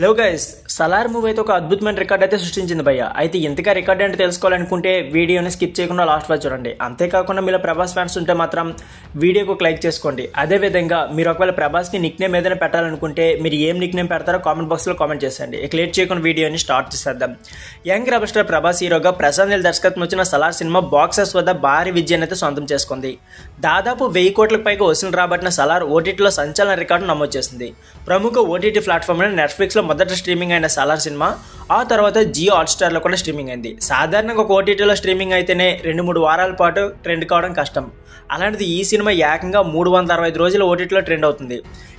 Hello guys, Salaar movie అయితే ఒక అద్భుతమైన రికార్డ్ అయితే సృష్టించింది భయ్య. అయితే ఇంతగా రికార్డ్ అంటే తెలుసుకోవాలనుకుంటే వీడియోని స్కిప్ చేయకుండా లాస్ట్ వరకు చూడండి. అంతేకాకుండా మీలో ప్రభాస్ ఫ్యాన్స్ ఉంటే మాత్రం వీడియోకి ఒక లైక్ చేసుకోండి. అదేవిధంగా మీరు ఒకవేళ ప్రభాస్కి నిక్ నేమ్ ఏదైనా పెట్టాలనుకుంటే మీరు ఏం నిక్ నేమ్ పెడతారో కామెంట్ బాక్స్లో కామెంట్ చేసేయండి. ఇక లేట్ చేయకుండా వీడియోని స్టార్ట్ చేసేద్దాం. యంగ్ రెబల్ స్టార్ ప్రభాస్ హీరోగా ప్రశాంత్ నీల్ దర్శకత్వం వచ్చిన సలార్ సినిమా బాక్సెస్ వద్ద భారీ విజయాన్ని అయితే సొంతం చేసుకుంది. దాదాపు 1000 కోట్లకు పైగా వసూలు రాబట్టిన సలార్ ఓటీటీలో సంచలన రికార్డు నమోదు చేసింది. ప్రముఖ ఓటీటీ ప్లాట్ఫామ్ నెట్ఫ్లిక్స్ లో మొదట స్ట్రీమింగ్ అయిన సలార్ సినిమా ఆ తర్వాత జియో హాట్స్టార్ లో కూడా స్ట్రీమింగ్ అయింది. సాధారణంగా ఒక ఓటీటీలో స్ట్రీమింగ్ అయితేనే 2-3 వారాల పాటు ట్రెండ్ కావడం కష్టం. అలాంటిది ఈ సినిమా ఏకంగా 365 రోజుల ఓటీటీలో ట్రెండ్ అవుతుంది.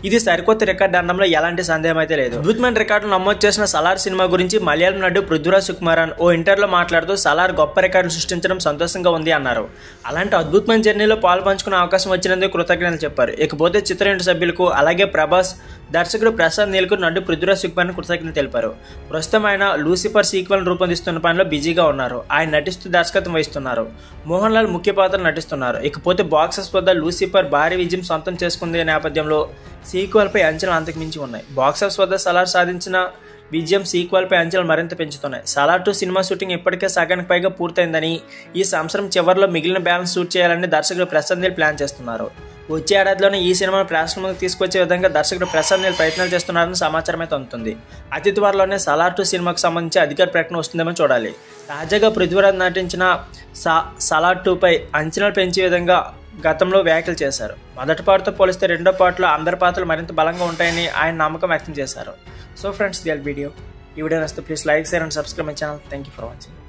ఇది సరికొత్త రికార్డు అనడంలో ఎలాంటి సందేహం అయితే లేదు. అద్భుతమైన రికార్డు నమోదు చేసిన సలార్ సినిమా గురించి మలయాళం నటుడు పృథ్వీరాజ్ సుకుమారన్ ఓ ఇంటర్వ్యూలో మాట్లాడుతూ సలార్ గొప్ప రికార్డును సృష్టించడం సంతోషంగా ఉంది అన్నారు. అలాంటి అద్భుతమైన జర్నీలో పాల్పంచుకునే అవకాశం వచ్చినందుకు కృతజ్ఞతలు చెప్పారు. ఇకపోతే చిత్ర యూనిట్ సభ్యులకు అలాగే ప్రభాస్, దర్శకుడు ప్రశాంత్ నీల్కు నటుడు పృథ్వీరాజ్ సుకుమారన్ కృతజ్ఞతలు తెలిపారు. ప్రస్తుతం ఆయన లూసిఫర్ సీక్వెల్ రూపొందిస్తున్న పనిలో బిజీగా ఉన్నారు. ఆయన నటిస్తూ దర్శకత్వం వహిస్తున్నారు. మోహన్ లాల్ ముఖ్య పాత్రలు నటిస్తున్నారు. ఇకపోతే బాక్సెస్ వద్ద లూసిఫర్ భారీ విజయం సొంతం చేసుకుంది నేపథ్యంలో సీక్వెల్ పై అంచనాలు అంతకుమించి ఉన్నాయి. బాక్సెస్ వద్ద సలార్ సాధించిన విజయం సీక్వెల్ పై అంచనాలు మరింత పెంచుతున్నాయి. సలార్ 2 సినిమా షూటింగ్ ఇప్పటికే సగానికి పైగా పూర్తయిందని, ఈ సంవత్సరం చివరిలో మిగిలిన బ్యాలెన్స్ షూట్ చేయాలని దర్శకుడు ప్రశాంత్ నీల్ ప్లాన్ చేస్తున్నారు. వచ్చే ఏడాదిలోనే ఈ సినిమాను ప్రేక్షకులకు తీసుకొచ్చే విధంగా దర్శకుడు ప్రశాంత్ నీల్ ప్రయత్నాలు చేస్తున్నారని సమాచారం అయితే అందుతుంది. అతి త్వరలోనే సలార్ 2 సినిమాకు సంబంధించి అధికార ప్రకటన వస్తుందేమో చూడాలి. తాజాగా పృథ్వీరాజ్ నటించిన సలార్ 2 పై అంచనాలు పెంచే విధంగా గతంలో వ్యాఖ్యలు చేశారు. మొదటి పాటతో పోలిస్తే రెండో పాటలో అందరి పాత్రలు మరింత బలంగా ఉంటాయని ఆయన నమ్మకం వ్యక్తం చేశారు. So friends, the video. ఈ వీడియో నచ్చితే please like, share and subscribe my channel. Thank you for watching.